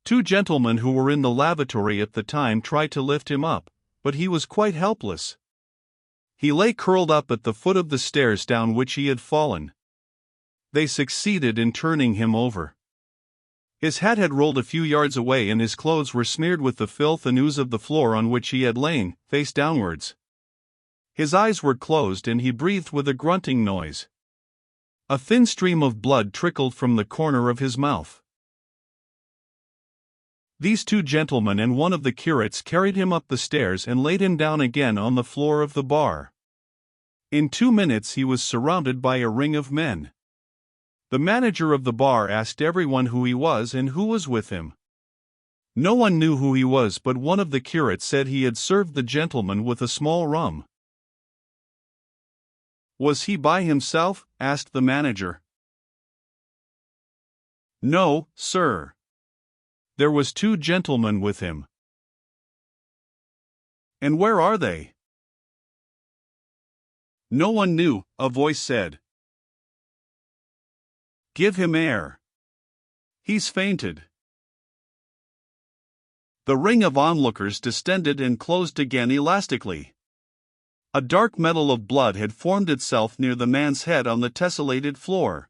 Two gentlemen who were in the lavatory at the time tried to lift him up, but he was quite helpless. He lay curled up at the foot of the stairs down which he had fallen. They succeeded in turning him over. His hat had rolled a few yards away and his clothes were smeared with the filth and ooze of the floor on which he had lain, face downwards. His eyes were closed and he breathed with a grunting noise. A thin stream of blood trickled from the corner of his mouth. These two gentlemen and one of the curates carried him up the stairs and laid him down again on the floor of the bar. In 2 minutes he was surrounded by a ring of men. The manager of the bar asked everyone who he was and who was with him. No one knew who he was, but one of the curates said he had served the gentleman with a small rum. "Was he by himself?" asked the manager. "No, sir. There was 2 gentlemen with him." "And where are they?" No one knew, a voice said. "Give him air. He's fainted." The ring of onlookers distended and closed again elastically. A dark medal of blood had formed itself near the man's head on the tessellated floor.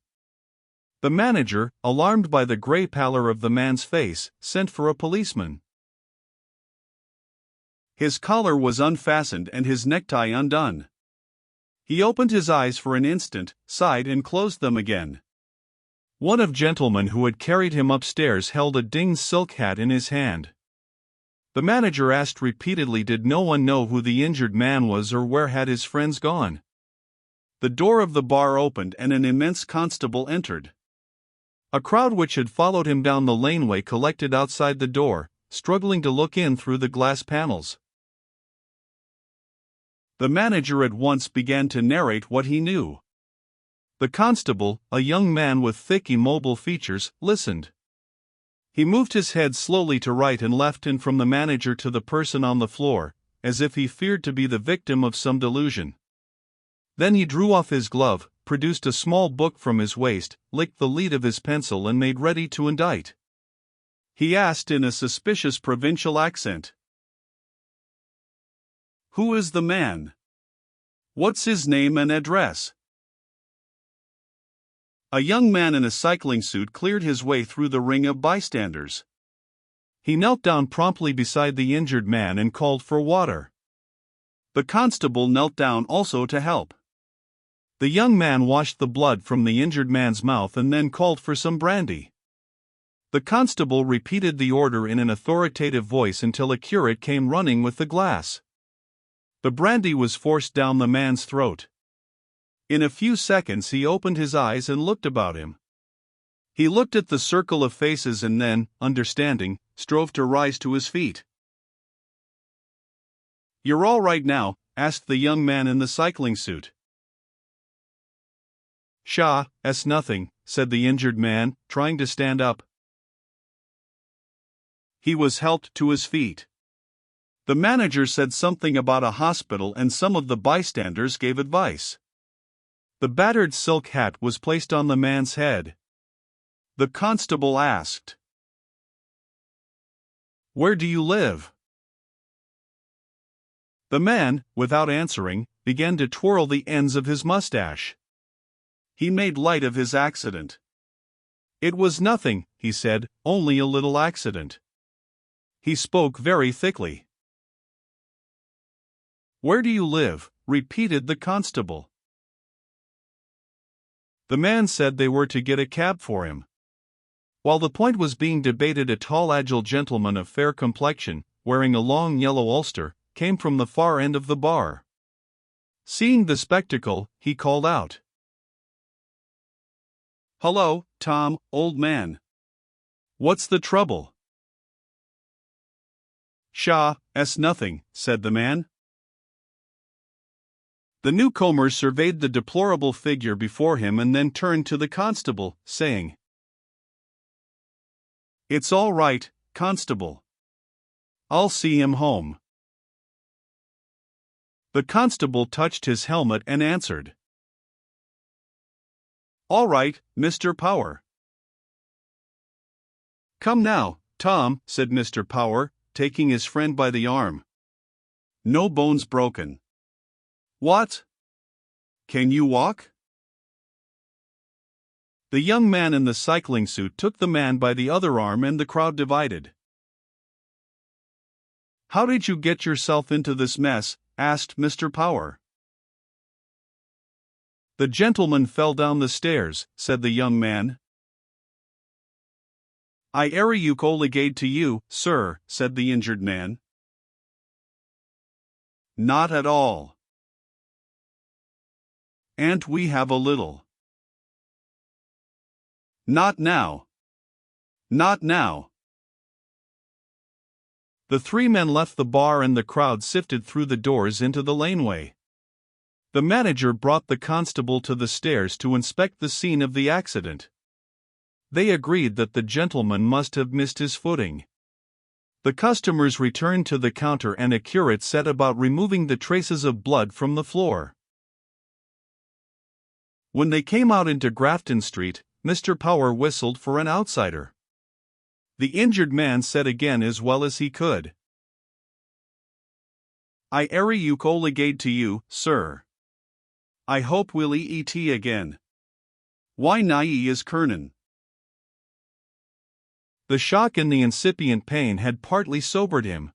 The manager, alarmed by the grey pallor of the man's face, sent for a policeman. His collar was unfastened and his necktie undone. He opened his eyes for an instant, sighed and closed them again. One of the gentlemen who had carried him upstairs held a dinged silk hat in his hand. The manager asked repeatedly, did no one know who the injured man was or where had his friends gone? The door of the bar opened and an immense constable entered. A crowd which had followed him down the laneway collected outside the door, struggling to look in through the glass panels. The manager at once began to narrate what he knew. The constable, a young man with thick immobile features, listened. He moved his head slowly to right and left and from the manager to the person on the floor, as if he feared to be the victim of some delusion. Then he drew off his glove, produced a small book from his waist, licked the lead of his pencil and made ready to indite. He asked in a suspicious provincial accent, "Who is the man? What's his name and address?" A young man in a cycling suit cleared his way through the ring of bystanders. He knelt down promptly beside the injured man and called for water. The constable knelt down also to help. The young man washed the blood from the injured man's mouth and then called for some brandy. The constable repeated the order in an authoritative voice until a curate came running with the glass. The brandy was forced down the man's throat. In a few seconds he opened his eyes and looked about him. He looked at the circle of faces and then, understanding, strove to rise to his feet. "You're all right now?" asked the young man in the cycling suit. "Pshaw, that's nothing," said the injured man, trying to stand up. He was helped to his feet. The manager said something about a hospital and some of the bystanders gave advice. The battered silk hat was placed on the man's head. The constable asked, "Where do you live?" The man, without answering, began to twirl the ends of his mustache. He made light of his accident. "It was nothing," he said, "only a little accident." He spoke very thickly. "Where do you live?" repeated the constable. The man said they were to get a cab for him. While the point was being debated, a tall, agile gentleman of fair complexion, wearing a long yellow ulster, came from the far end of the bar. Seeing the spectacle, he called out, "Hullo, Tom, old man. What's the trouble?" "Pshaw, that's nothing," said the man. The newcomer surveyed the deplorable figure before him and then turned to the constable, saying, "It's all right, constable. I'll see him home." The constable touched his helmet and answered, "All right, Mr. Power. Come now, Tom," said Mr. Power, taking his friend by the arm. "No bones broken." "What? Can you walk?" The young man in the cycling suit took the man by the other arm and the crowd divided. "How did you get yourself into this mess?" asked Mr. Power. "The gentleman fell down the stairs," said the young man. "I areucoligate to you, sir," said the injured man. "Not at all. A'n't we have a little?" "Not now. Not now." The three men left the bar and the crowd sifted through the doors into the laneway. The manager brought the constable to the stairs to inspect the scene of the accident. They agreed that the gentleman must have missed his footing. The customers returned to the counter and a curate set about removing the traces of blood from the floor. When they came out into Grafton Street, Mr. Power whistled for an outsider. The injured man said again as well as he could, "I areucoligate to you, sir. I hope we'll eat again. Why nigh is Kernan?" The shock and the incipient pain had partly sobered him.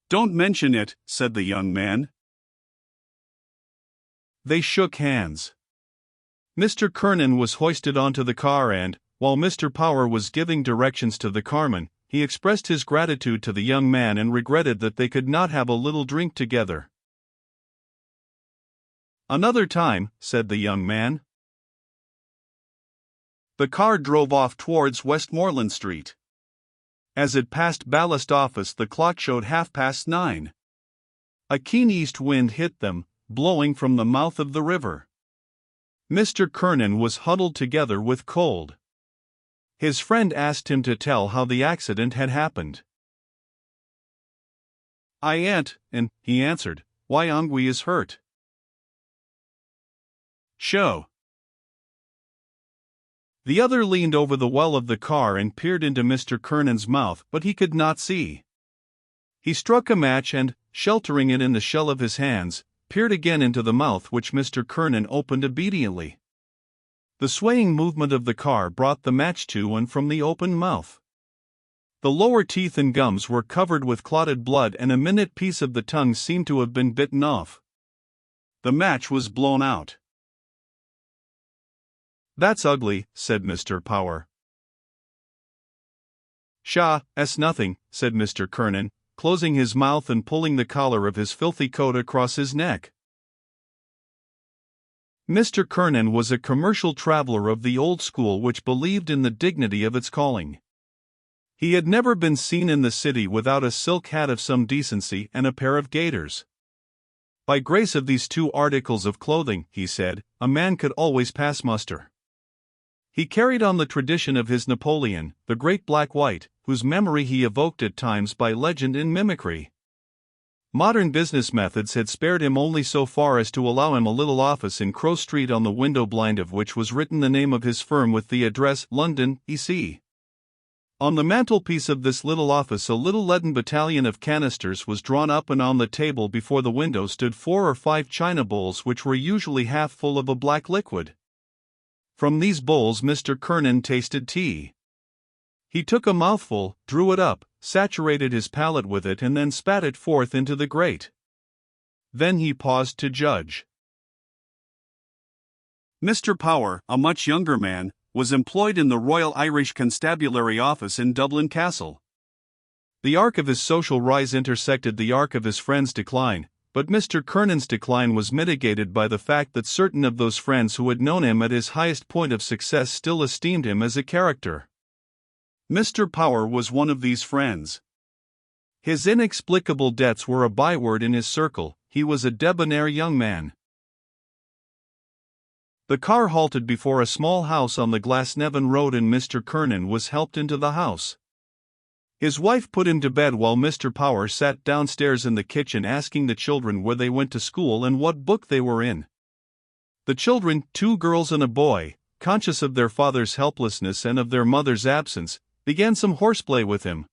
"Don't mention it," said the young man. They shook hands. Mr. Kernan was hoisted onto the car and, while Mr. Power was giving directions to the carman, he expressed his gratitude to the young man and regretted that they could not have a little drink together. "Another time," said the young man. The car drove off towards Westmoreland Street. As it passed Ballast Office, the clock showed 9:30. A keen east wind hit them, blowing from the mouth of the river. Mr. Kernan was huddled together with cold. His friend asked him to tell how the accident had happened. "I ain't," and he answered, "Why Ongwe is hurt." "Show." The other leaned over the well of the car and peered into Mr. Kernan's mouth, but he could not see. He struck a match and, sheltering it in the shell of his hands, peered again into the mouth, which Mr. Kernan opened obediently. The swaying movement of the car brought the match to and from the open mouth. The lower teeth and gums were covered with clotted blood and a minute piece of the tongue seemed to have been bitten off. The match was blown out. "That's ugly," said Mr. Power. "Pshaw, it's nothing," said Mr. Kernan, closing his mouth and pulling the collar of his filthy coat across his neck. Mr. Kernan was a commercial traveler of the old school which believed in the dignity of its calling. He had never been seen in the city without a silk hat of some decency and a pair of gaiters. By grace of these two articles of clothing, he said, a man could always pass muster. He carried on the tradition of his Napoleon, the great Black White, whose memory he evoked at times by legend and mimicry. Modern business methods had spared him only so far as to allow him a little office in Crow Street, on the window blind of which was written the name of his firm with the address London, E.C. On the mantelpiece of this little office a little leaden battalion of canisters was drawn up, and on the table before the window stood 4 or 5 china bowls which were usually half full of a black liquid. From these bowls Mr. Kernan tasted tea. He took a mouthful, drew it up, saturated his palate with it and then spat it forth into the grate. Then he paused to judge. Mr. Power, a much younger man, was employed in the Royal Irish Constabulary Office in Dublin Castle. The arc of his social rise intersected the arc of his friend's decline, but Mr. Kernan's decline was mitigated by the fact that certain of those friends who had known him at his highest point of success still esteemed him as a character. Mr. Power was one of these friends. His inexplicable debts were a byword in his circle. He was a debonair young man. The car halted before a small house on the Glasnevin Road and Mr. Kernan was helped into the house. His wife put him to bed while Mr. Power sat downstairs in the kitchen asking the children where they went to school and what book they were in. The children, 2 girls and a boy, conscious of their father's helplessness and of their mother's absence, began some horseplay with him.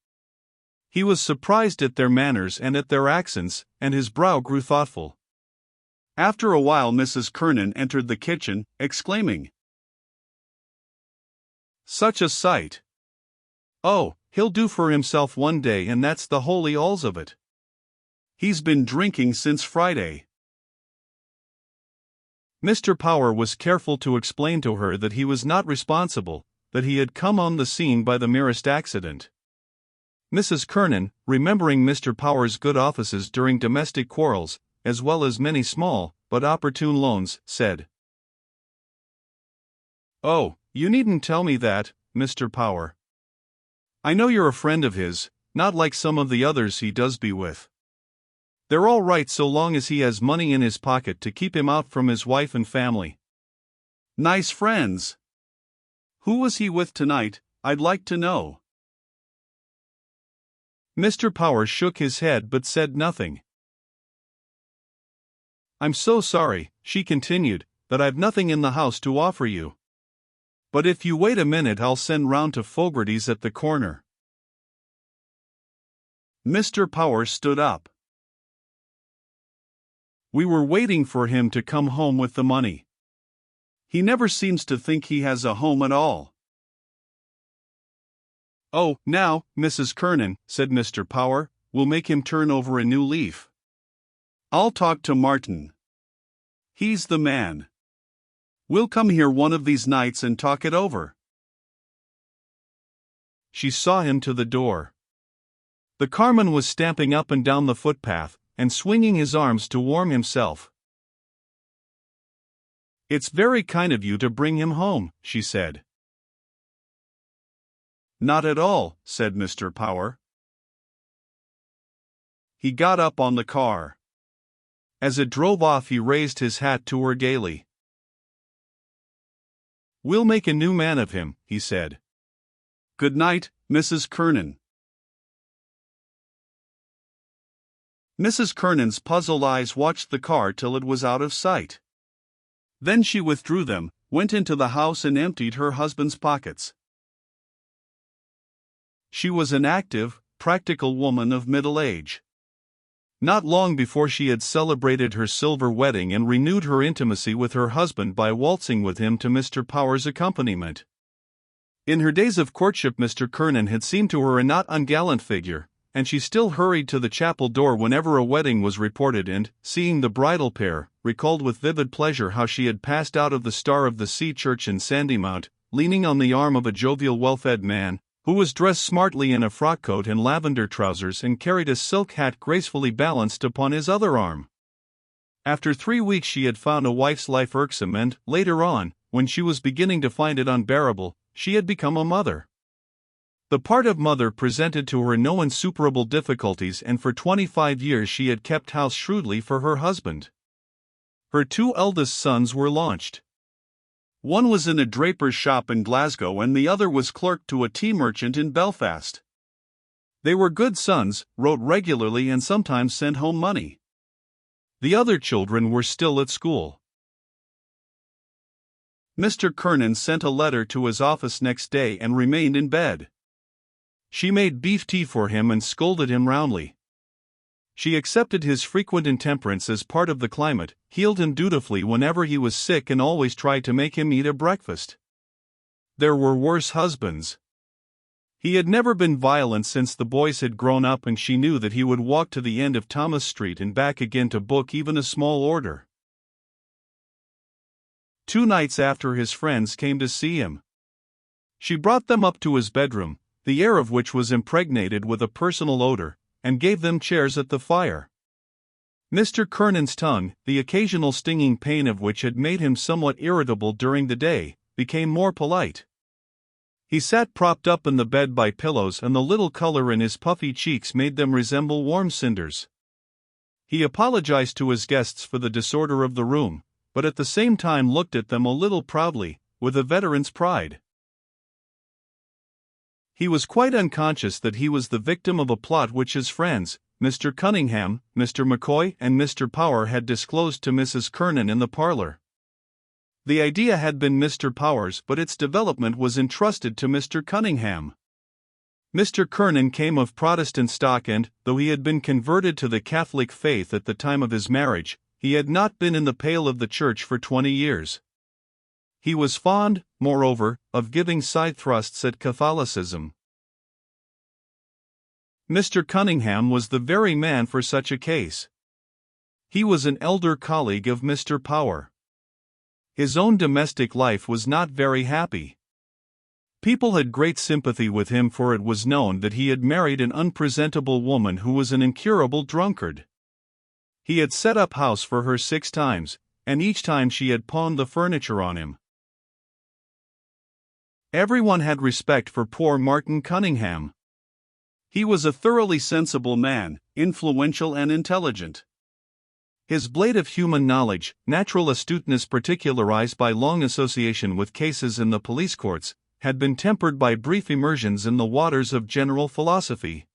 He was surprised at their manners and at their accents, and his brow grew thoughtful. After a while Mrs. Kernan entered the kitchen, exclaiming, "Such a sight! Oh, he'll do for himself one day, and that's the holy alls of it. He's been drinking since Friday." Mr. Power was careful to explain to her that he was not responsible, that he had come on the scene by the merest accident. Mrs. Kernan, remembering Mr. Power's good offices during domestic quarrels, as well as many small, but opportune loans, said, "Oh, you needn't tell me that, Mr. Power. I know you're a friend of his, not like some of the others he does be with. They're all right so long as he has money in his pocket to keep him out from his wife and family. Nice friends. Who was he with tonight, I'd like to know?" Mr. Power shook his head but said nothing. "I'm so sorry," she continued, "that I've nothing in the house to offer you. But if you wait a minute I'll send round to Fogarty's at the corner." Mr. Power stood up. "We were waiting for him to come home with the money. He never seems to think he has a home at all." "Oh, now, Mrs. Kernan," said Mr. Power, "we'll make him turn over a new leaf. I'll talk to Martin. He's the man. We'll come here one of these nights and talk it over." She saw him to the door. The carman was stamping up and down the footpath, and swinging his arms to warm himself. "It's very kind of you to bring him home," she said. "Not at all," said Mr. Power. He got up on the car. As it drove off he raised his hat to her gaily. "We'll make a new man of him," he said. "Good night, Mrs. Kernan." Mrs. Kernan's puzzled eyes watched the car till it was out of sight. Then she withdrew them, went into the house and emptied her husband's pockets. She was an active, practical woman of middle age. Not long before she had celebrated her silver wedding and renewed her intimacy with her husband by waltzing with him to Mr. Power's accompaniment. In her days of courtship Mr. Kernan had seemed to her a not ungallant figure, and she still hurried to the chapel door whenever a wedding was reported and, seeing the bridal pair, recalled with vivid pleasure how she had passed out of the Star of the Sea church in Sandymount, leaning on the arm of a jovial well-fed man, who was dressed smartly in a frock coat and lavender trousers and carried a silk hat gracefully balanced upon his other arm. After 3 weeks she had found a wife's life irksome and, later on, when she was beginning to find it unbearable, she had become a mother. The part of mother presented to her no insuperable difficulties, and for 25 years she had kept house shrewdly for her husband. Her 2 eldest sons were launched. One was in a draper's shop in Glasgow and the other was clerk to a tea merchant in Belfast. They were good sons, wrote regularly and sometimes sent home money. The other children were still at school. Mr. Kernan sent a letter to his office next day and remained in bed. She made beef tea for him and scolded him roundly. She accepted his frequent intemperance as part of the climate, healed him dutifully whenever he was sick and always tried to make him eat a breakfast. There were worse husbands. He had never been violent since the boys had grown up, and she knew that he would walk to the end of Thomas Street and back again to book even a small order. 2 nights after his friends came to see him. She brought them up to his bedroom, the air of which was impregnated with a personal odor, and gave them chairs at the fire. Mr. Kernan's tongue, the occasional stinging pain of which had made him somewhat irritable during the day, became more polite. He sat propped up in the bed by pillows, and the little color in his puffy cheeks made them resemble warm cinders. He apologized to his guests for the disorder of the room, but at the same time looked at them a little proudly, with a veteran's pride. He was quite unconscious that he was the victim of a plot which his friends, Mr. Cunningham, Mr. McCoy, and Mr. Power had disclosed to Mrs. Kernan in the parlor. The idea had been Mr. Power's, but its development was entrusted to Mr. Cunningham. Mr. Kernan came of Protestant stock and, though he had been converted to the Catholic faith at the time of his marriage, he had not been in the pale of the church for 20 years. He was fond, moreover, of giving side thrusts at Catholicism. Mr. Cunningham was the very man for such a case. He was an elder colleague of Mr. Power. His own domestic life was not very happy. People had great sympathy with him, for it was known that he had married an unpresentable woman who was an incurable drunkard. He had set up house for her 6 times, and each time she had pawned the furniture on him. Everyone had respect for poor Martin Cunningham. He was a thoroughly sensible man, influential and intelligent. His blade of human knowledge, natural astuteness particularized by long association with cases in the police courts, had been tempered by brief immersions in the waters of general philosophy.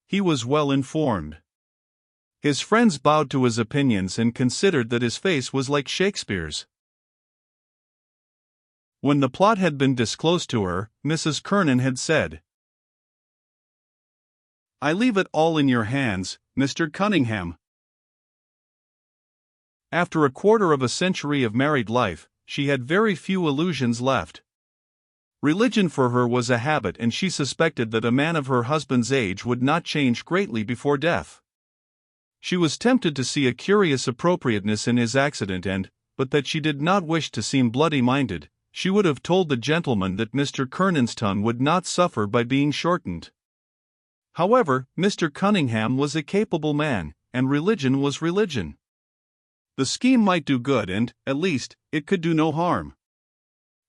He was well informed. His friends bowed to his opinions and considered that his face was like Shakespeare's. When the plot had been disclosed to her, Mrs. Kernan had said, "I leave it all in your hands, Mr. Cunningham." After a quarter of a century of married life, she had very few illusions left. Religion for her was a habit, and she suspected that a man of her husband's age would not change greatly before death. She was tempted to see a curious appropriateness in his accident and, but that she did not wish to seem bloody-minded, she would have told the gentleman that Mr. Kernan's tongue would not suffer by being shortened. However, Mr. Cunningham was a capable man, and religion was religion. The scheme might do good and, at least, it could do no harm.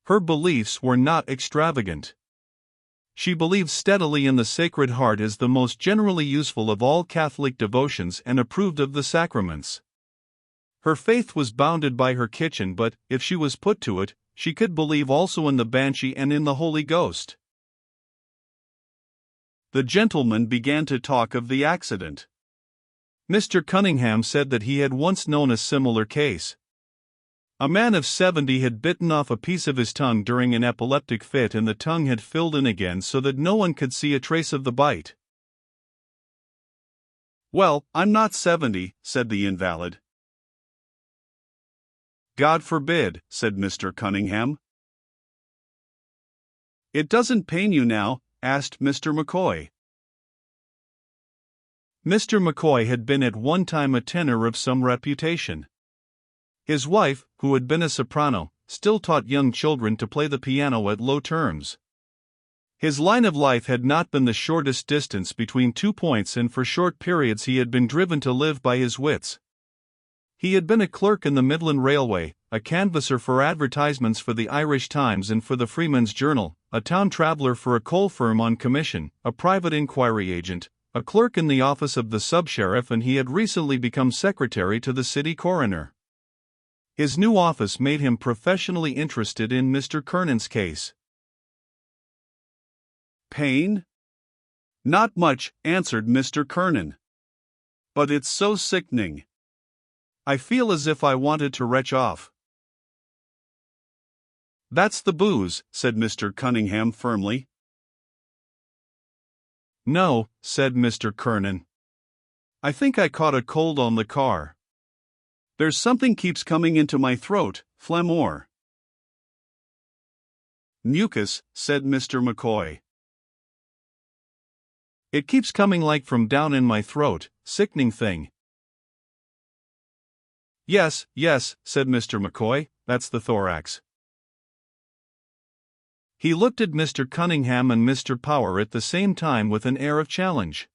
Her beliefs were not extravagant. She believed steadily in the Sacred Heart as the most generally useful of all Catholic devotions and approved of the sacraments. Her faith was bounded by her kitchen, but, if she was put to it, she could believe also in the Banshee and in the Holy Ghost. The gentleman began to talk of the accident. Mr. Cunningham said that he had once known a similar case. A man of 70 had bitten off a piece of his tongue during an epileptic fit, and the tongue had filled in again so that no one could see a trace of the bite. "Well, I'm not 70, said the invalid. "God forbid," said Mr. Cunningham. "It doesn't pain you now?" asked Mr. McCoy. Mr. McCoy had been at one time a tenor of some reputation. His wife, who had been a soprano, still taught young children to play the piano at low terms. His line of life had not been the shortest distance between 2 points, and for short periods he had been driven to live by his wits. He had been a clerk in the Midland Railway, a canvasser for advertisements for the Irish Times and for the Freeman's Journal, a town traveller for a coal firm on commission, a private inquiry agent, a clerk in the office of the sub-sheriff, and he had recently become secretary to the city coroner. His new office made him professionally interested in Mr. Kernan's case. "Pain? Not much," answered Mr. Kernan. "But it's so sickening. I feel as if I wanted to retch off." "That's the booze," said Mr. Cunningham firmly. "No," said Mr. Kernan. "I think I caught a cold on the car. There's something keeps coming into my throat, phlegm or mucus," said Mr. McCoy. "It keeps coming like from down in my throat, sickening thing." Yes, said Mr. McCoy, "that's the thorax." He looked at Mr. Cunningham and Mr. Power at the same time with an air of challenge.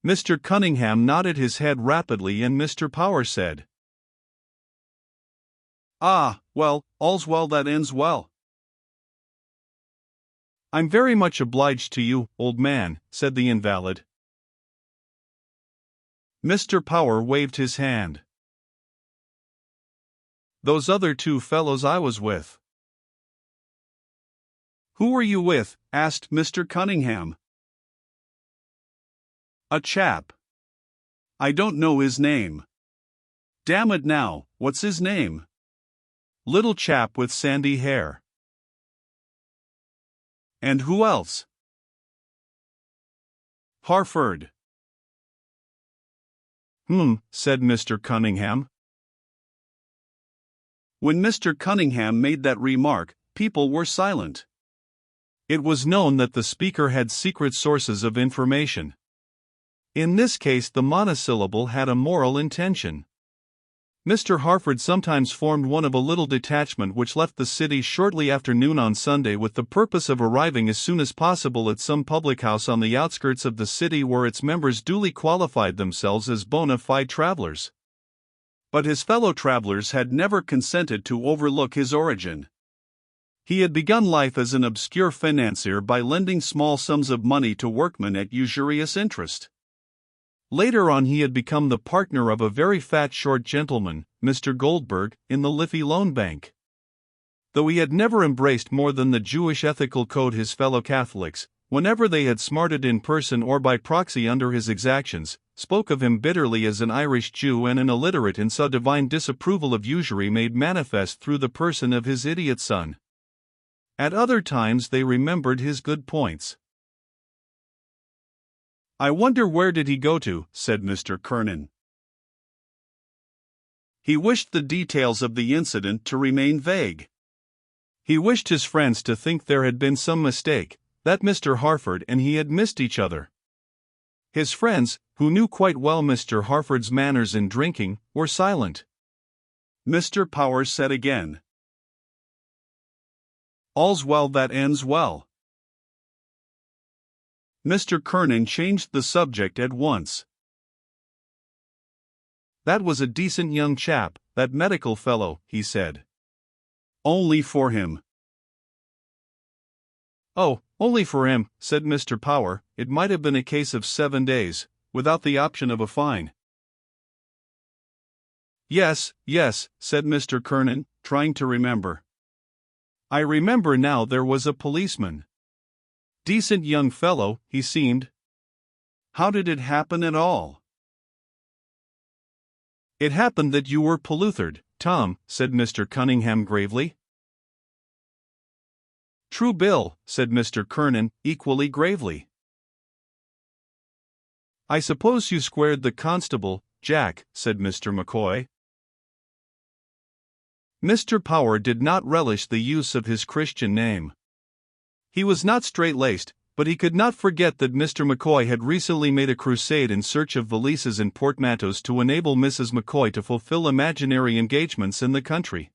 Mr. Cunningham nodded his head rapidly, and Mr. Power said, "Ah, well, all's well that ends well." "I'm very much obliged to you, old man," said the invalid. Mr. Power waved his hand. "Those other 2 fellows I was with." "Who were you with?" asked Mr. Cunningham. "A chap. I don't know his name." "Damn it now, what's his name?" "Little chap with sandy hair." "And who else?" Harford. Said Mr. Cunningham. When Mr. Cunningham made that remark, people were silent. It was known that the speaker had secret sources of information. In this case, the monosyllable had a moral intention. Mr. Harford sometimes formed one of a little detachment which left the city shortly after noon on Sunday with the purpose of arriving as soon as possible at some public house on the outskirts of the city where its members duly qualified themselves as bona fide travelers. But his fellow travelers had never consented to overlook his origin. He had begun life as an obscure financier by lending small sums of money to workmen at usurious interest. Later on he had become the partner of a very fat short gentleman, Mr. Goldberg, in the Liffey Loan Bank. Though he had never embraced more than the Jewish ethical code, his fellow Catholics, whenever they had smarted in person or by proxy under his exactions, spoke of him bitterly as an Irish Jew and an illiterate, and saw divine disapproval of usury made manifest through the person of his idiot son. At other times they remembered his good points. "I wonder where did he go to?" said Mr. Kernan. He wished the details of the incident to remain vague. He wished his friends to think there had been some mistake, that Mr. Harford and he had missed each other. His friends, who knew quite well Mr. Harford's manners in drinking, were silent. Mr. Power said again, "All's well that ends well." Mr. Kernan changed the subject at once. "That was a decent young chap, that medical fellow," he said. "Only for him." "Oh, only for him," said Mr. Power. "It might have been a case of 7 days, without the option of a fine." Yes, said Mr. Kernan, trying to remember. "I remember now, there was a policeman. Decent young fellow, he seemed. How did it happen at all?" "It happened that you were pelluthered, Tom," said Mr. Cunningham gravely. "True bill," said Mr. Kernan, equally gravely. "I suppose you squared the constable, Jack," said Mr. McCoy. Mr. Power did not relish the use of his Christian name. He was not straight-laced, but he could not forget that Mr. McCoy had recently made a crusade in search of valises and portmanteaus to enable Mrs. McCoy to fulfill imaginary engagements in the country.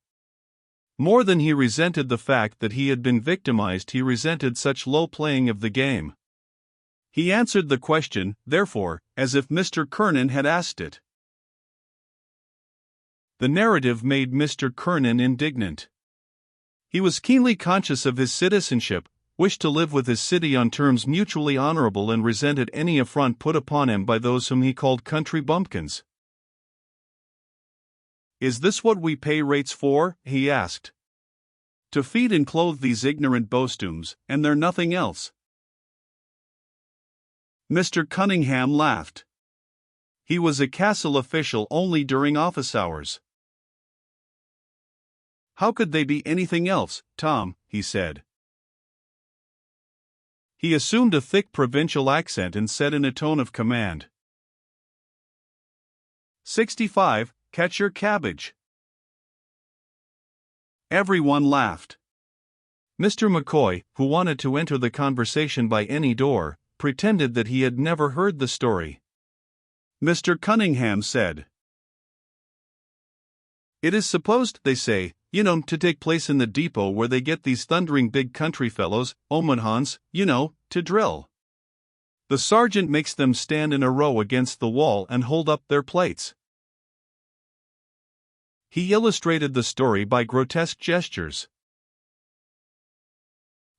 More than he resented the fact that he had been victimized, he resented such low playing of the game. He answered the question, therefore, as if Mr. Kernan had asked it. The narrative made Mr. Kernan indignant. He was keenly conscious of his citizenship, wished to live with his city on terms mutually honorable, and resented any affront put upon him by those whom he called country bumpkins. "Is this what we pay rates for?" he asked. "To feed and clothe these ignorant bostooms, and they're nothing else?" Mr. Cunningham laughed. He was a castle official only during office hours. "How could they be anything else, Tom?" he said. He assumed a thick provincial accent and said in a tone of command, 65, catch your cabbage." Everyone laughed. Mr. McCoy, who wanted to enter the conversation by any door, pretended that he had never heard the story. Mr. Cunningham said, "It is supposed, they say, to take place in the depot where they get these thundering big country fellows, Omanhans, to drill. The sergeant makes them stand in a row against the wall and hold up their plates." He illustrated the story by grotesque gestures.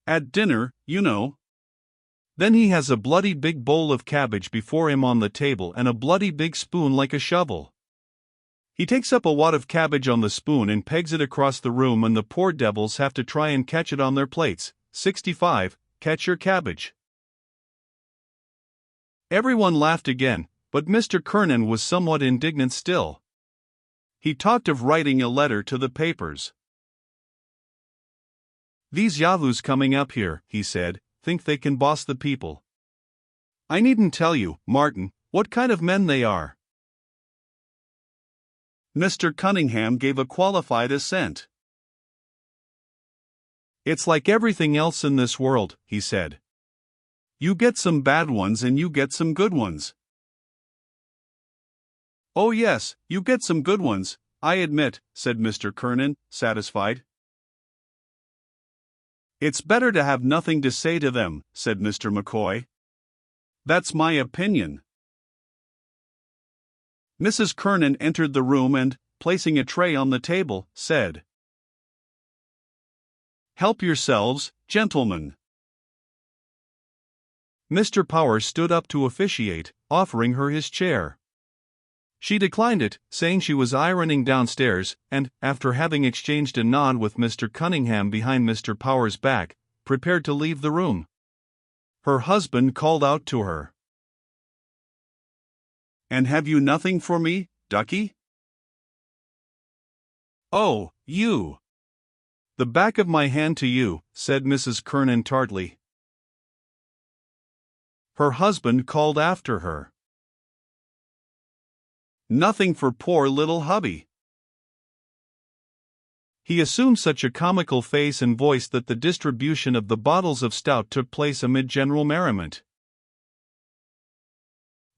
"At dinner, Then he has a bloody big bowl of cabbage before him on the table and a bloody big spoon like a shovel. He takes up a wad of cabbage on the spoon and pegs it across the room, and the poor devils have to try and catch it on their plates. 65, catch your cabbage." Everyone laughed again, but Mr. Kernan was somewhat indignant still. He talked of writing a letter to the papers. "These yahoos coming up here," he said, "think they can boss the people. I needn't tell you, Martin, what kind of men they are." Mr. Cunningham gave a qualified assent. "It's like everything else in this world," he said. "You get some bad ones and you get some good ones." "Oh yes, you get some good ones, I admit," said Mr. Kernan, satisfied. "It's better to have nothing to say to them," said Mr. McCoy. "That's my opinion." Mrs. Kernan entered the room and, placing a tray on the table, said, "Help yourselves, gentlemen." Mr. Power stood up to officiate, offering her his chair. She declined it, saying she was ironing downstairs, and, after having exchanged a nod with Mr. Cunningham behind Mr. Power's back, prepared to leave the room. Her husband called out to her, "And have you nothing for me, ducky?" "Oh, you! The back of my hand to you," said Mrs. Kernan tartly. Her husband called after her, "Nothing for poor little hubby." He assumed such a comical face and voice that the distribution of the bottles of stout took place amid general merriment.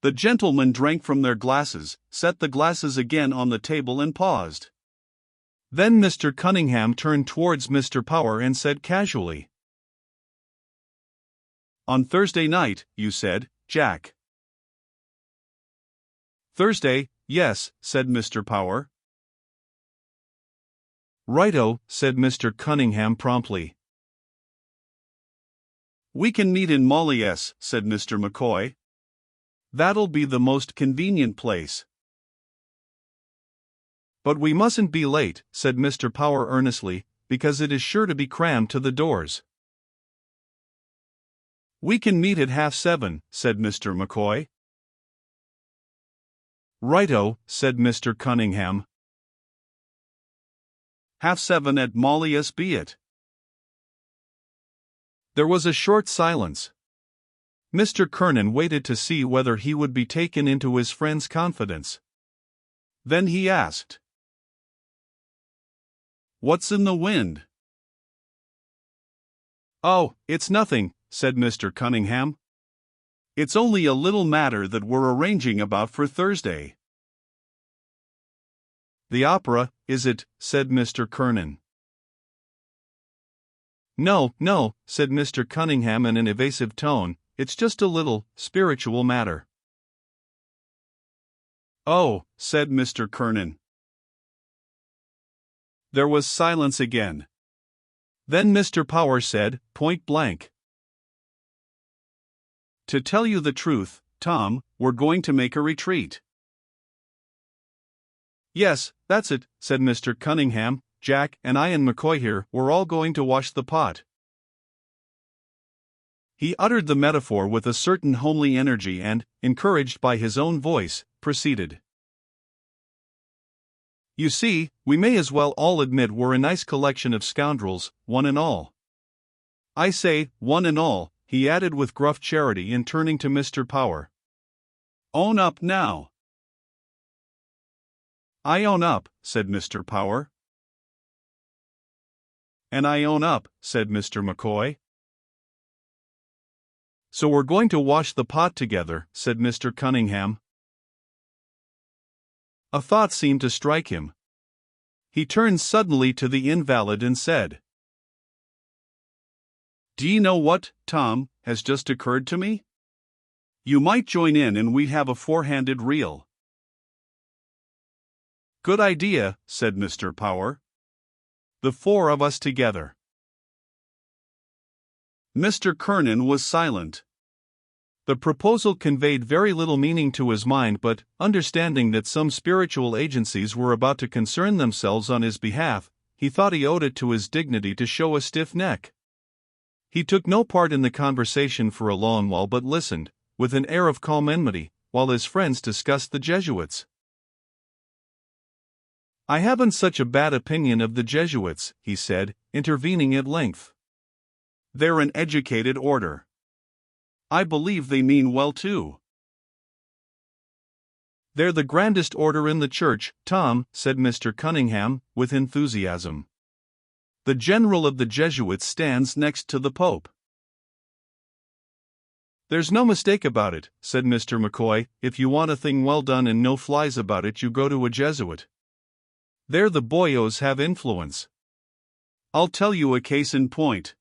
The gentlemen drank from their glasses, set the glasses again on the table and paused. Then Mr. Cunningham turned towards Mr. Power and said casually, "On Thursday night, you said, Jack." "Thursday, yes," said Mr. Power. "Righto," said Mr. Cunningham promptly. "We can meet in Molly's," said Mr. McCoy. "That'll be the most convenient place." "But we mustn't be late," said Mr. Power earnestly, "because it is sure to be crammed to the doors." "We can meet at 7:30, said Mr. McCoy. "Righto," said Mr. Cunningham. 7:30 at Molly's be it." There was a short silence. Mr. Kernan waited to see whether he would be taken into his friend's confidence. Then he asked, "What's in the wind?" "Oh, it's nothing," said Mr. Cunningham. "It's only a little matter that we're arranging about for Thursday." "The opera, is it?" said Mr. Kernan. "No, no," said Mr. Cunningham in an evasive tone, "it's just a little, spiritual matter." "Oh," said Mr. Kernan. There was silence again. Then Mr. Power said, point blank, "To tell you the truth, Tom, we're going to make a retreat." "Yes, that's it," said Mr. Cunningham. "Jack and I and McCoy here, we're all going to wash the pot." He uttered the metaphor with a certain homely energy and, encouraged by his own voice, proceeded. "You see, we may as well all admit we're a nice collection of scoundrels, one and all. I say, one and all," he added with gruff charity and turning to Mr. Power. "Own up now." "I own up," said Mr. Power. "And I own up," said Mr. McCoy. "So we're going to wash the pot together," said Mr. Cunningham. A thought seemed to strike him. He turned suddenly to the invalid and said, "D'ye know what, Tom, has just occurred to me? You might join in and we'd have a four-handed reel." "Good idea," said Mr. Power. "The four of us together." Mr. Kernan was silent. The proposal conveyed very little meaning to his mind, but, understanding that some spiritual agencies were about to concern themselves on his behalf, he thought he owed it to his dignity to show a stiff neck. He took no part in the conversation for a long while but listened, with an air of calm enmity, while his friends discussed the Jesuits. "I haven't such a bad opinion of the Jesuits," he said, intervening at length. "They're an educated order. I believe they mean well too. They're the grandest order in the church, Tom, said Mr. Cunningham, with enthusiasm. The general of the Jesuits stands next to the Pope. There's no mistake about it, said Mr. McCoy. If you want a thing well done and no flies about it, you go to a Jesuit. There the boyos have influence. I'll tell you a case in point.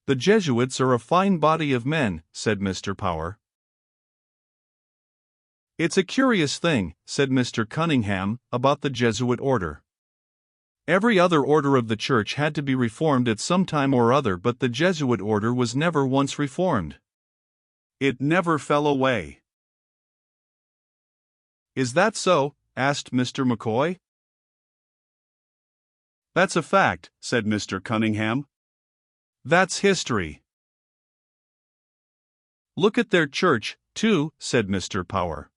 The Jesuits are a fine body of men, said Mr. Power. It's a curious thing, said Mr. Cunningham, about the Jesuit order. Every other order of the church had to be reformed at some time or other, but the Jesuit order was never once reformed. It never fell away. Is that so? Asked Mr. McCoy. That's a fact, said Mr. Cunningham. That's history. Look at their church, too, said Mr. Power.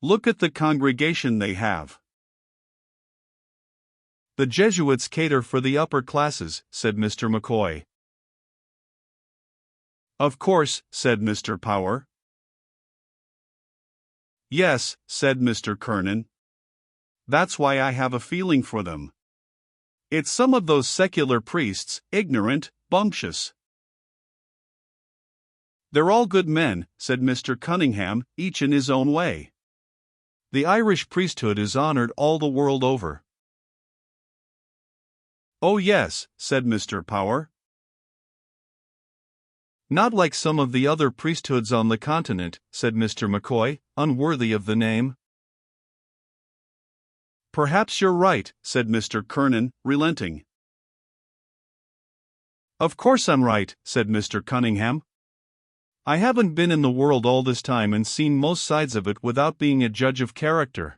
Look at the congregation they have. The Jesuits cater for the upper classes, said Mr. McCoy. Of course, said Mr. Power. Yes, said Mr. Kernan. That's why I have a feeling for them. It's some of those secular priests, ignorant, bumptious. They're all good men, said Mr. Cunningham, each in his own way. The Irish priesthood is honored all the world over. Oh yes, said Mr. Power. Not like some of the other priesthoods on the continent, said Mr. McCoy, unworthy of the name. Perhaps you're right, said Mr. Kernan, relenting. Of course I'm right, said Mr. Cunningham. I haven't been in the world all this time and seen most sides of it without being a judge of character.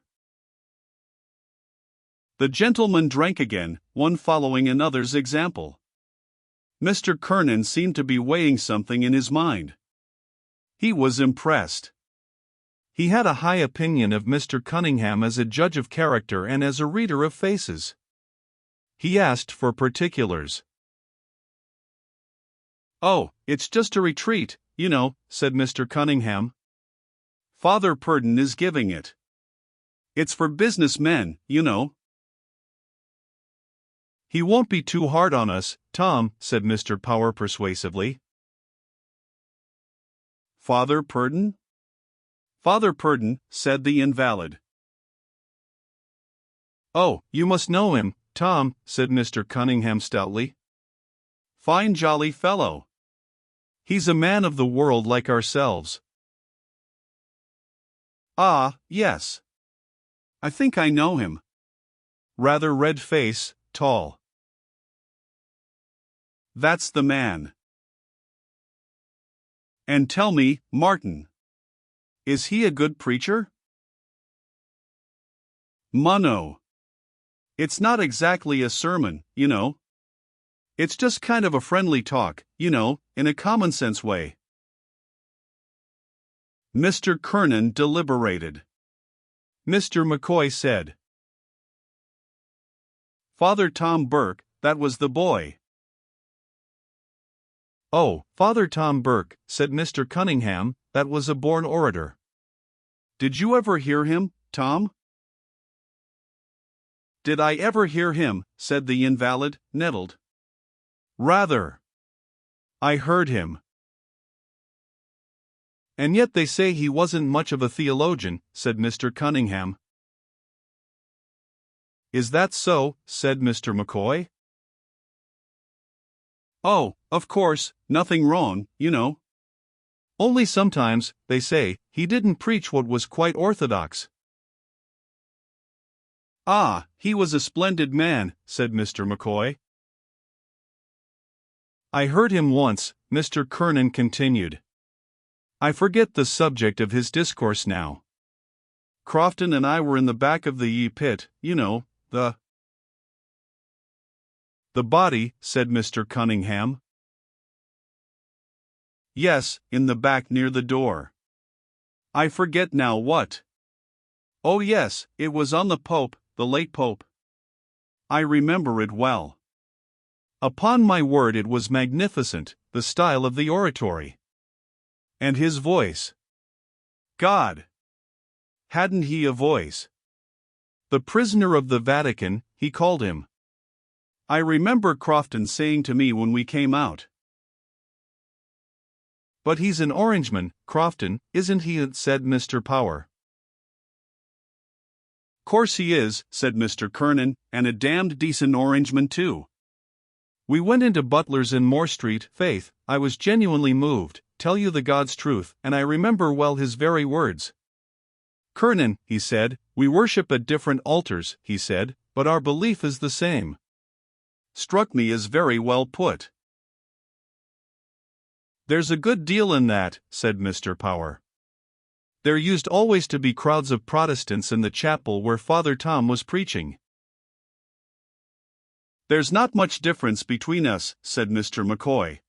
The gentlemen drank again, one following another's example. Mr. Kernan seemed to be weighing something in his mind. He was impressed. He had a high opinion of Mr. Cunningham as a judge of character and as a reader of faces. He asked for particulars. Oh, it's just a retreat, you know, said Mr. Cunningham. Father Purdon is giving it. It's for business men, you know. He won't be too hard on us, Tom, said Mr. Power persuasively. Father Purdon? Father Purdon, said the invalid. Oh, you must know him, Tom, said Mr. Cunningham stoutly. Fine jolly fellow. He's a man of the world like ourselves. Ah, yes. I think I know him. Rather red face, tall. That's the man. And tell me, Martin, is he a good preacher? Mono. It's not exactly a sermon, you know. It's just kind of a friendly talk, you know, in a common-sense way. Mr. Kernan deliberated. Mr. McCoy said, Father Tom Burke, that was the boy. Oh, Father Tom Burke, said Mr. Cunningham, that was a born orator. Did you ever hear him, Tom? Did I ever hear him, said the invalid, nettled. Rather. I heard him. And yet they say he wasn't much of a theologian, said Mr. Cunningham. Is that so, said Mr. McCoy. Oh, of course, nothing wrong, you know. Only sometimes, they say, he didn't preach what was quite orthodox. Ah, he was a splendid man, said Mr. McCoy. I heard him once, Mr. Kernan continued. I forget the subject of his discourse now. Crofton and I were in the back of the ye pit, you know, the body, said Mr. Cunningham. Yes, in the back near the door. I forget now what. Oh yes, it was on the Pope, the late Pope. I remember it well. Upon my word it was magnificent, the style of the oratory. And his voice. God! Hadn't he a voice? The prisoner of the Vatican, he called him. I remember Crofton saying to me when we came out. But he's an Orangeman, Crofton, isn't he? Said Mr. Power. Course he is, said Mr. Kernan, and a damned decent Orangeman too. We went into Butler's in Moore Street. Faith, I was genuinely moved, tell you the God's truth, and I remember well his very words. Kernan, he said, we worship at different altars, he said, but our belief is the same. Struck me as very well put. There's a good deal in that, said Mr. Power. There used always to be crowds of Protestants in the chapel where Father Tom was preaching. There's not much difference between us, said Mr. McCoy.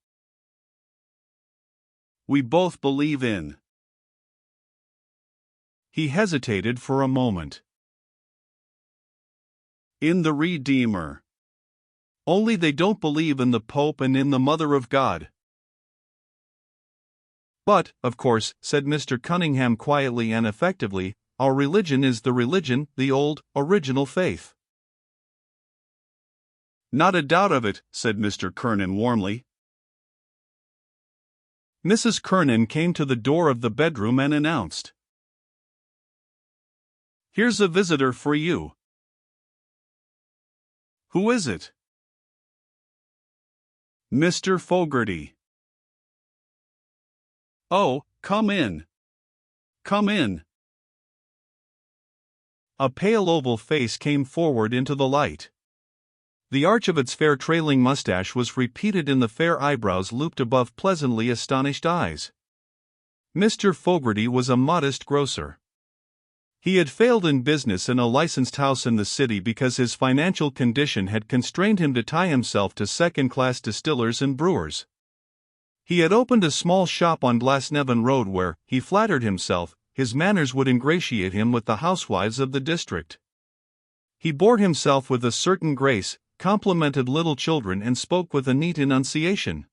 We both believe in. He hesitated for a moment. In the Redeemer. Only they don't believe in the Pope and in the Mother of God. But, of course, said Mr. Cunningham quietly and effectively, our religion is the religion, the old, original faith. Not a doubt of it, said Mr. Kernan warmly. Mrs. Kernan came to the door of the bedroom and announced, Here's a visitor for you. Who is it? Mr. Fogarty. Oh, come in. Come in. A pale oval face came forward into the light. The arch of its fair trailing mustache was repeated in the fair eyebrows looped above pleasantly astonished eyes. Mr. Fogarty was a modest grocer. He had failed in business in a licensed house in the city because his financial condition had constrained him to tie himself to second-class distillers and brewers. He had opened a small shop on Glasnevin Road where, he flattered himself, his manners would ingratiate him with the housewives of the district. He bore himself with a certain grace, complimented little children and spoke with a neat enunciation.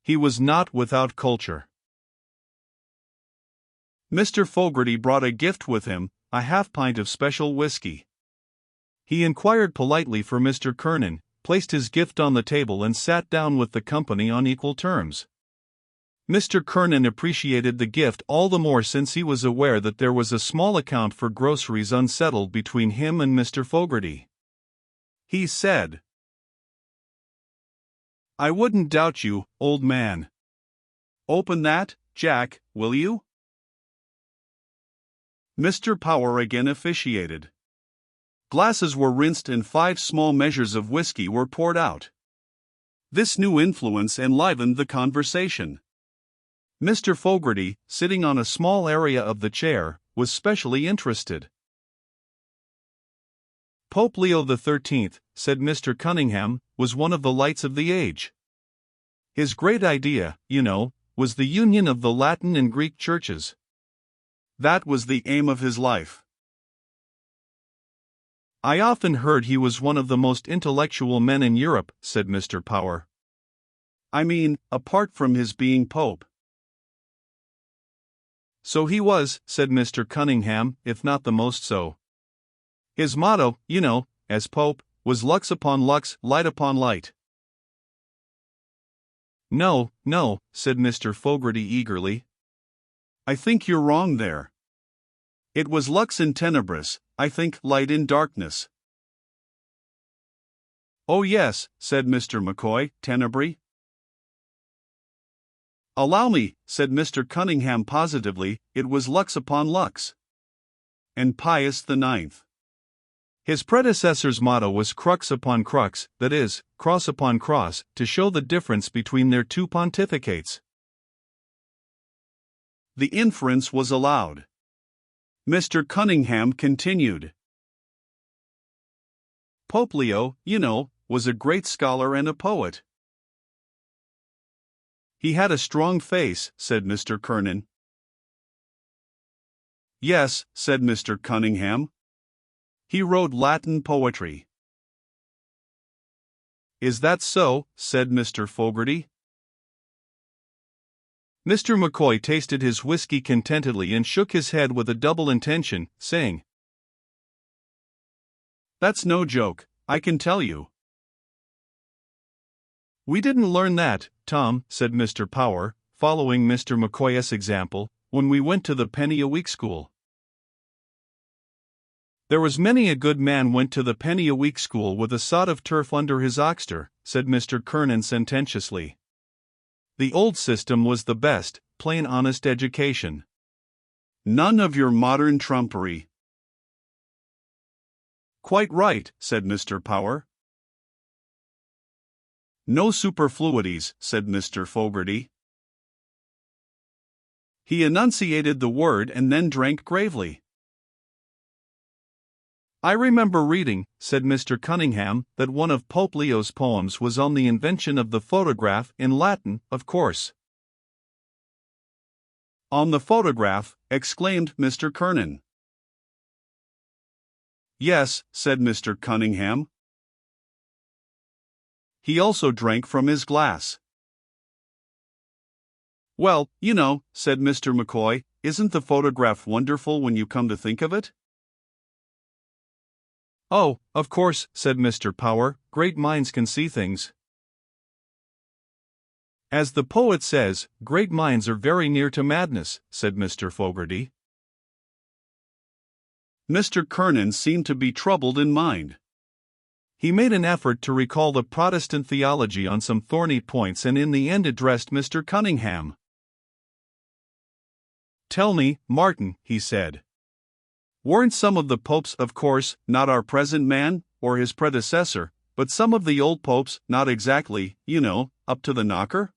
He was not without culture. Mr. Fogarty brought a gift with him, a half-pint of special whiskey. He inquired politely for Mr. Kernan, placed his gift on the table and sat down with the company on equal terms. Mr. Kernan appreciated the gift all the more since he was aware that there was a small account for groceries unsettled between him and Mr. Fogarty. He said, I wouldn't doubt you, old man. Open that, Jack, will you? Mr. Power again officiated. Glasses were rinsed and 5 small measures of whiskey were poured out. This new influence enlivened the conversation. Mr. Fogarty, sitting on a small area of the chair, was specially interested. Pope Leo XIII, said Mr. Cunningham, was one of the lights of the age. His great idea, you know, was the union of the Latin and Greek churches. That was the aim of his life. I often heard he was one of the most intellectual men in Europe, said Mr. Power. I mean, apart from his being Pope. So he was, said Mr. Cunningham, if not the most so. His motto, you know, as Pope, was lux upon lux, light upon light. No, no, said Mr. Fogarty eagerly. I think you're wrong there. It was lux in tenebris, I think, light in darkness. Oh yes, said Mr. McCoy, tenebris. Allow me, said Mr. Cunningham positively, it was lux upon lux. And Pius IX. His predecessor's motto was crux upon crux, that is, cross upon cross, to show the difference between their two pontificates. The inference was allowed. Mr. Cunningham continued. Pope Leo, you know, was a great scholar and a poet. He had a strong face, said Mr. Kernan. Yes, said Mr. Cunningham. He wrote Latin poetry. Is that so? Said Mr. Fogarty. Mr. McCoy tasted his whiskey contentedly and shook his head with a double intention, saying, "That's no joke, I can tell you." "We didn't learn that, Tom," said Mr. Power, following Mr. McCoy's example, "when we went to the penny-a-week school." "There was many a good man went to the penny-a-week school with a sod of turf under his oxter," said Mr. Kernan sententiously. "The old system was the best, plain honest education. None of your modern trumpery." "Quite right," said Mr. Power. "No superfluities," said Mr. Fogarty. He enunciated the word and then drank gravely. "I remember reading," said Mr. Cunningham, "that one of Pope Leo's poems was on the invention of the photograph, in Latin, of course." "On the photograph," exclaimed Mr. Kernan. "Yes," said Mr. Cunningham. He also drank from his glass. "Well, you know," said Mr. McCoy, "isn't the photograph wonderful when you come to think of it?" "Oh, of course," said Mr. Power, "great minds can see things. As the poet says, great minds are very near to madness," said Mr. Fogarty. Mr. Kernan seemed to be troubled in mind. He made an effort to recall the Protestant theology on some thorny points and in the end addressed Mr. Cunningham. "Tell me, Martin," he said. "Weren't some of the popes, of course, not our present man, or his predecessor, but some of the old popes, not exactly, you know, up to the knocker?"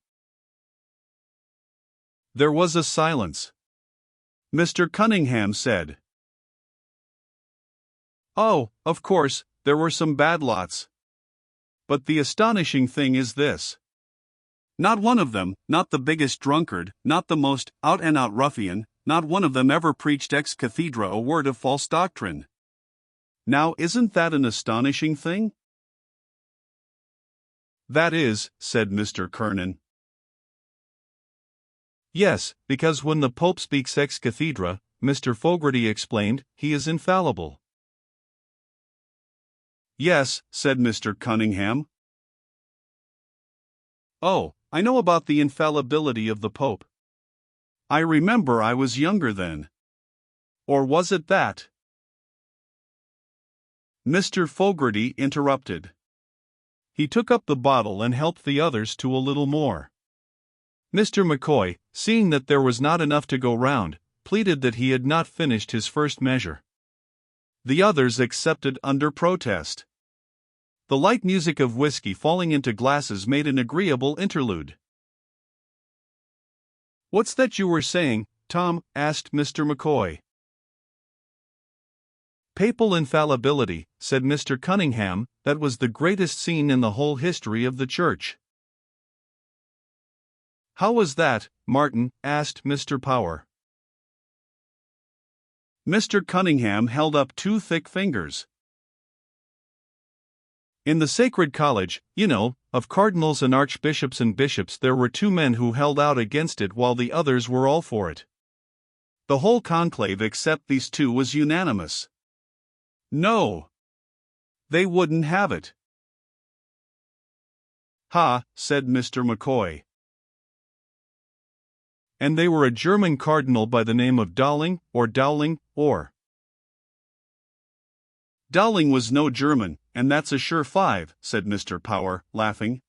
There was a silence. Mr. Cunningham said, "Oh, of course, there were some bad lots. But the astonishing thing is this. Not one of them, not the biggest drunkard, not the most out-and-out ruffian, not one of them ever preached ex cathedra a word of false doctrine. Now isn't that an astonishing thing?" "That is," said Mr. Kernan. "Yes, because when the Pope speaks ex cathedra," Mr. Fogarty explained, "he is infallible." "Yes," said Mr. Cunningham. "Oh, I know about the infallibility of the Pope. I remember I was younger then. Or was it that?" Mr. Fogarty interrupted. He took up the bottle and helped the others to a little more. Mr. McCoy, seeing that there was not enough to go round, pleaded that he had not finished his first measure. The others accepted under protest. The light music of whiskey falling into glasses made an agreeable interlude. "What's that you were saying, Tom?" asked Mr. McCoy. "Papal infallibility," said Mr. Cunningham, "that was the greatest scene in the whole history of the Church." "How was that, Martin?" asked Mr. Power. Mr. Cunningham held up two thick fingers. "In the Sacred College, you know, of cardinals and archbishops and bishops, there were two men who held out against it while the others were all for it. The whole conclave except these two was unanimous. No. They wouldn't have it." "Ha," said Mr. McCoy. "And they were a German cardinal by the name of Dowling, or Dowling was no German, and that's a sure 5, said Mr. Power, laughing.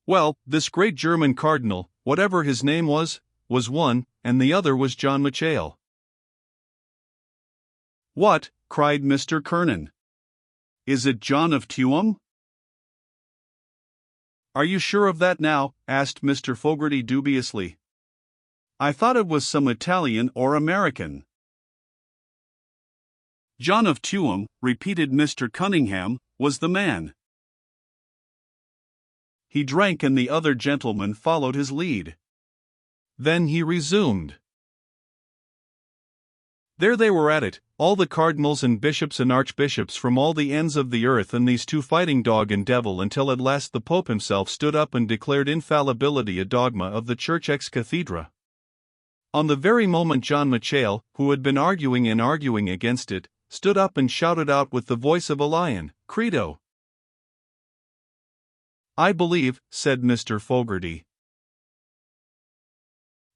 "Well, this great German cardinal, whatever his name was one, and the other was John Machale." "What?" cried Mr. Kernan. "Is it John of Tuam?" "Are you sure of that now?" asked Mr. Fogarty dubiously. "I thought it was some Italian or American." "John of Tuam," repeated Mr. Cunningham, "was the man." He drank and the other gentlemen followed his lead. Then he resumed. "There they were at it, all the cardinals and bishops and archbishops from all the ends of the earth, and these two fighting dog and devil, until at last the Pope himself stood up and declared infallibility a dogma of the Church ex cathedra. On the very moment John Machale, who had been arguing against it, stood up and shouted out with the voice of a lion, "Credo!" "I believe," said Mr. Fogarty.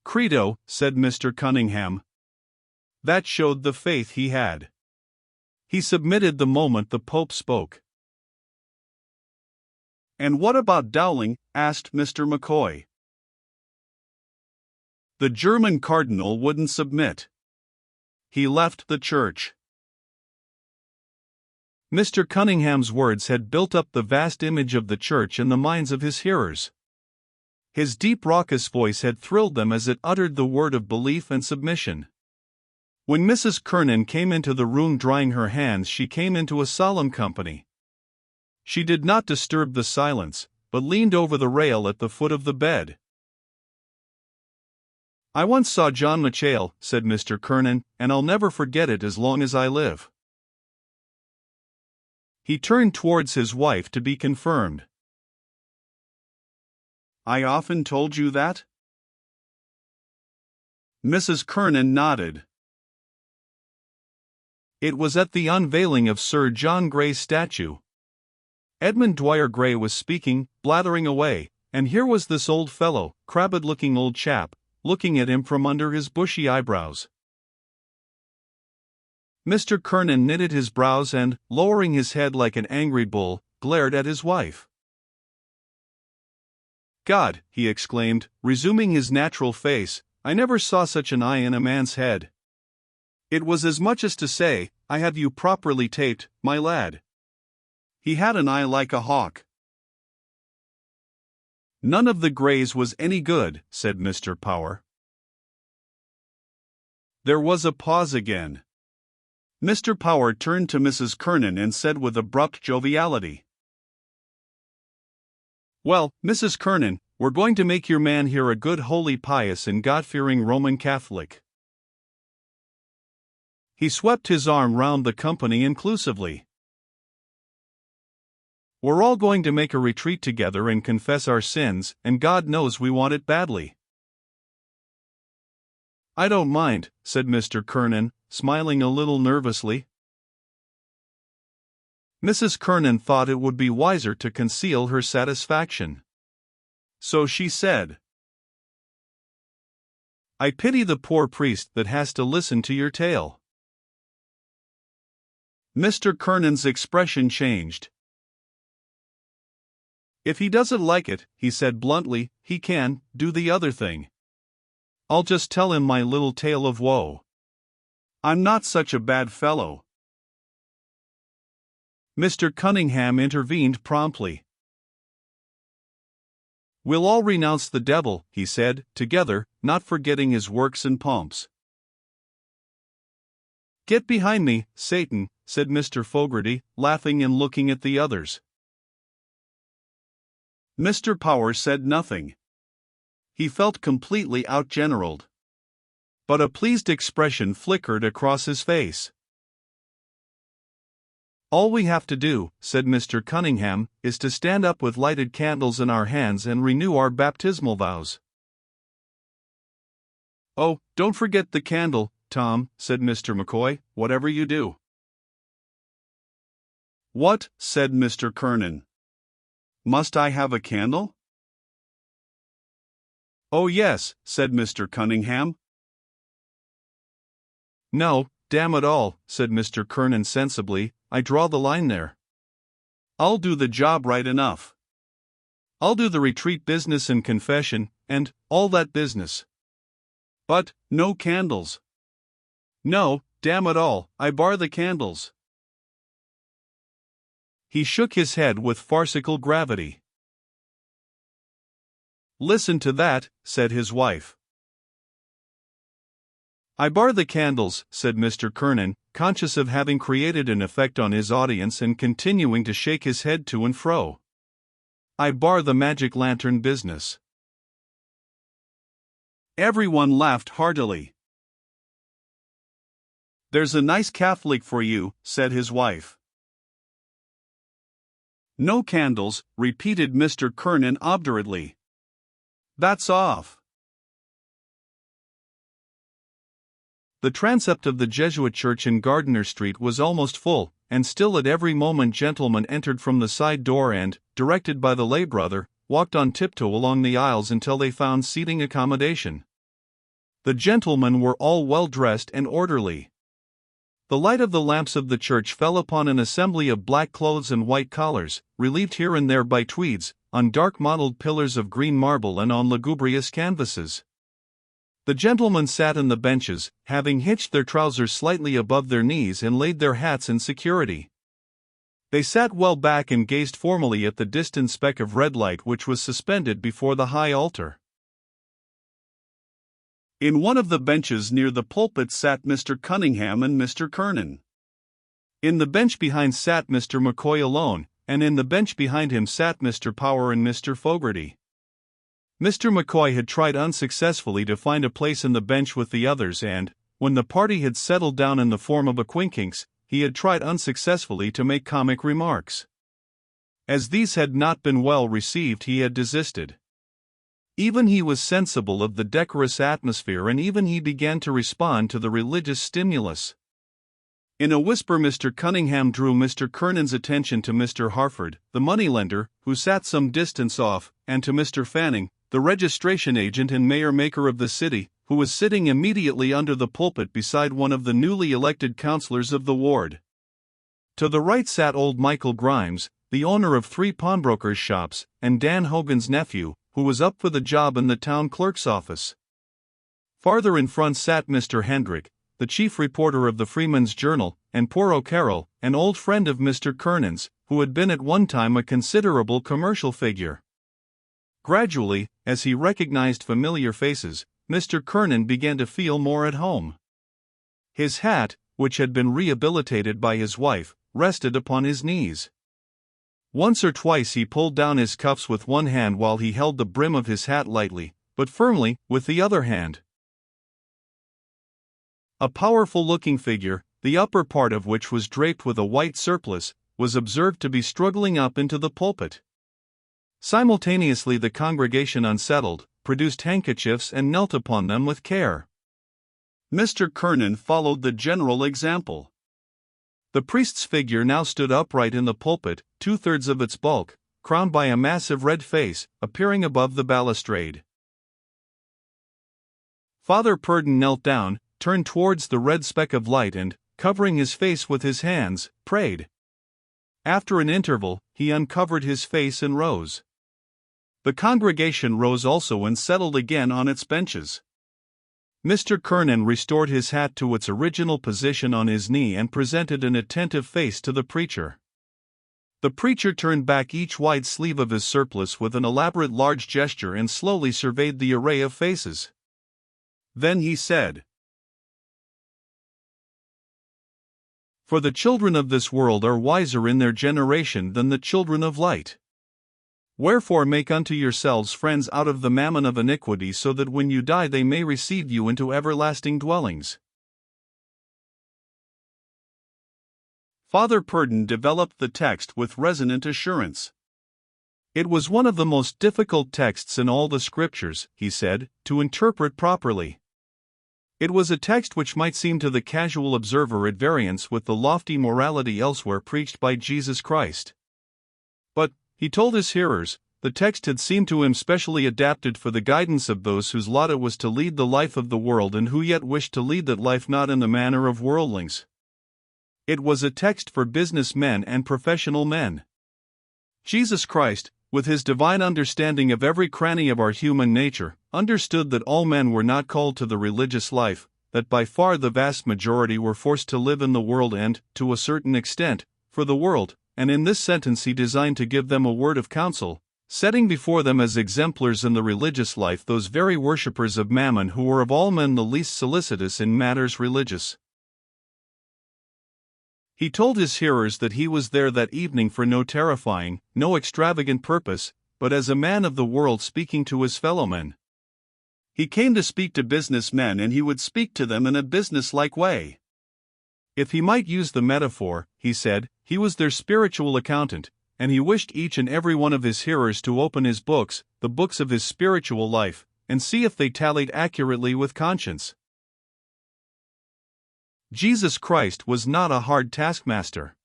"Credo," said Mr. Cunningham. That showed the faith he had. He submitted the moment the Pope spoke. "And what about Dowling?" asked Mr. McCoy. "The German cardinal wouldn't submit. He left the church." Mr. Cunningham's words had built up the vast image of the church in the minds of his hearers. His deep raucous voice had thrilled them as it uttered the word of belief and submission. When Mrs. Kernan came into the room drying her hands, she came into a solemn company. She did not disturb the silence, but leaned over the rail at the foot of the bed. "I once saw John Machale," said Mr. Kernan, "and I'll never forget it as long as I live." He turned towards his wife to be confirmed. "I often told you that?" Mrs. Kernan nodded. It was at the unveiling of Sir John Gray's statue. Edmund Dwyer Gray was speaking, blathering away, and here was this old fellow, crabbed-looking old chap, looking at him from under his bushy eyebrows. Mr. Kernan knitted his brows and, lowering his head like an angry bull, glared at his wife. "God," he exclaimed, resuming his natural face, "I never saw such an eye in a man's head. It was as much as to say, 'I have you properly taped, my lad.' He had an eye like a hawk." "None of the Greys was any good," said Mr. Power. There was a pause again. Mr. Power turned to Mrs. Kernan and said with abrupt joviality, "Well, Mrs. Kernan, we're going to make your man here a good, holy, pious, and God-fearing Roman Catholic." He swept his arm round the company inclusively. "We're all going to make a retreat together and confess our sins, and God knows we want it badly." "I don't mind," said Mr. Kernan, smiling a little nervously. Mrs. Kernan thought it would be wiser to conceal her satisfaction. So she said, "I pity the poor priest that has to listen to your tale." Mr. Kernan's expression changed. "If he doesn't like it," he said bluntly, "he can do the other thing. I'll just tell him my little tale of woe. I'm not such a bad fellow." Mr. Cunningham intervened promptly. "We'll all renounce the devil," he said, together, not forgetting his works and pomps. "Get behind me, Satan," said Mr. Fogarty, laughing and looking at the others. Mr. Power said nothing. He felt completely outgeneraled. But a pleased expression flickered across his face. "All we have to do," said Mr. Cunningham, "is to stand up with lighted candles in our hands and renew our baptismal vows." "Oh, don't forget the candle, Tom," said Mr. McCoy, "whatever you do." "What?" said Mr. Kernan. "Must I have a candle?" "Oh yes," said Mr. Cunningham. "No, damn it all," said Mr. Kernan sensibly, "I draw the line there. I'll do the job right enough. I'll do the retreat business and confession, and all that business. But no candles. No, damn it all, I bar the candles." He shook his head with farcical gravity. "Listen to that," said his wife. "I bar the candles," said Mr. Kernan, conscious of having created an effect on his audience and continuing to shake his head to and fro. "I bar the magic lantern business." Everyone laughed heartily. "There's a nice Catholic for you," said his wife. "No candles," repeated Mr. Kernan obdurately. "That's off." The transept of the Jesuit church in Gardiner Street was almost full, and still at every moment gentlemen entered from the side door and, directed by the lay brother, walked on tiptoe along the aisles until they found seating accommodation. The gentlemen were all well dressed and orderly. The light of the lamps of the church fell upon an assembly of black clothes and white collars, relieved here and there by tweeds, on dark mottled pillars of green marble and on lugubrious canvases. The gentlemen sat on the benches, having hitched their trousers slightly above their knees and laid their hats in security. They sat well back and gazed formally at the distant speck of red light which was suspended before the high altar. In one of the benches near the pulpit sat Mr. Cunningham and Mr. Kernan. In the bench behind sat Mr. McCoy alone, and in the bench behind him sat Mr. Power and Mr. Fogarty. Mr. McCoy had tried unsuccessfully to find a place in the bench with the others and, when the party had settled down in the form of a quinkings, he had tried unsuccessfully to make comic remarks. As these had not been well received, he had desisted. Even he was sensible of the decorous atmosphere, and even he began to respond to the religious stimulus. In a whisper Mr. Cunningham drew Mr. Kernan's attention to Mr. Harford, the moneylender, who sat some distance off, and to Mr. Fanning, the registration agent and mayor-maker of the city, who was sitting immediately under the pulpit beside one of the newly elected councillors of the ward. To the right sat old Michael Grimes, the owner of 3 pawnbrokers' shops, and Dan Hogan's nephew, who was up for the job in the town clerk's office. Farther in front sat Mr. Hendrick, the chief reporter of the Freeman's Journal, and poor O'Carroll, an old friend of Mr. Kernan's, who had been at one time a considerable commercial figure. Gradually, as he recognized familiar faces, Mr. Kernan began to feel more at home. His hat, which had been rehabilitated by his wife, rested upon his knees. Once or twice he pulled down his cuffs with one hand while he held the brim of his hat lightly, but firmly, with the other hand. A powerful-looking figure, the upper part of which was draped with a white surplice, was observed to be struggling up into the pulpit. Simultaneously the congregation unsettled, produced handkerchiefs and knelt upon them with care. Mr. Kernan followed the general example. The priest's figure now stood upright in the pulpit, 2/3 of its bulk, crowned by a massive red face, appearing above the balustrade. Father Purdon knelt down, turned towards the red speck of light and, covering his face with his hands, prayed. After an interval, he uncovered his face and rose. The congregation rose also and settled again on its benches. Mr. Kernan restored his hat to its original position on his knee and presented an attentive face to the preacher. The preacher turned back each wide sleeve of his surplice with an elaborate large gesture and slowly surveyed the array of faces. Then he said, "For the children of this world are wiser in their generation than the children of light. Wherefore make unto yourselves friends out of the mammon of iniquity, so that when you die they may receive you into everlasting dwellings." Father Purdon developed the text with resonant assurance. It was one of the most difficult texts in all the scriptures, he said, to interpret properly. It was a text which might seem to the casual observer at variance with the lofty morality elsewhere preached by Jesus Christ. But, he told his hearers, the text had seemed to him specially adapted for the guidance of those whose lot it was to lead the life of the world and who yet wished to lead that life not in the manner of worldlings. It was a text for business men and professional men. Jesus Christ, with his divine understanding of every cranny of our human nature, understood that all men were not called to the religious life, that by far the vast majority were forced to live in the world and, to a certain extent, for the world, and in this sentence he designed to give them a word of counsel, setting before them as exemplars in the religious life those very worshippers of mammon who were of all men the least solicitous in matters religious. He told his hearers that he was there that evening for no terrifying, no extravagant purpose, but as a man of the world speaking to his fellowmen. He came to speak to business men, and he would speak to them in a business-like way. If he might use the metaphor, he said, he was their spiritual accountant, and he wished each and every one of his hearers to open his books, the books of his spiritual life, and see if they tallied accurately with conscience. Jesus Christ was not a hard taskmaster.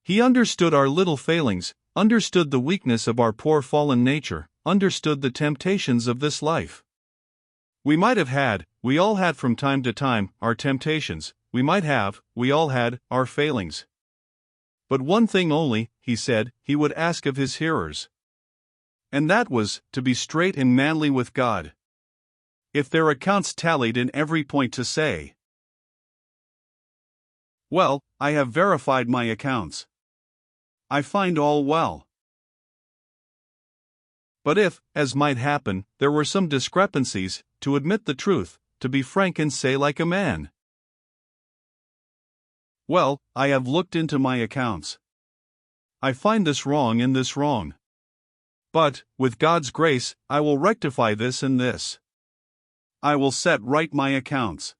He understood our little failings, understood the weakness of our poor fallen nature, understood the temptations of this life. We all had from time to time, our temptations, we all had, our failings. But one thing only, he said, he would ask of his hearers. And that was, to be straight and manly with God. If their accounts tallied in every point to say, "Well, I have verified my accounts. I find all well." But if, as might happen, there were some discrepancies, to admit the truth, to be frank and say like a man, "Well, I have looked into my accounts. I find this wrong and this wrong. But, with God's grace, I will rectify this and this. I will set right my accounts."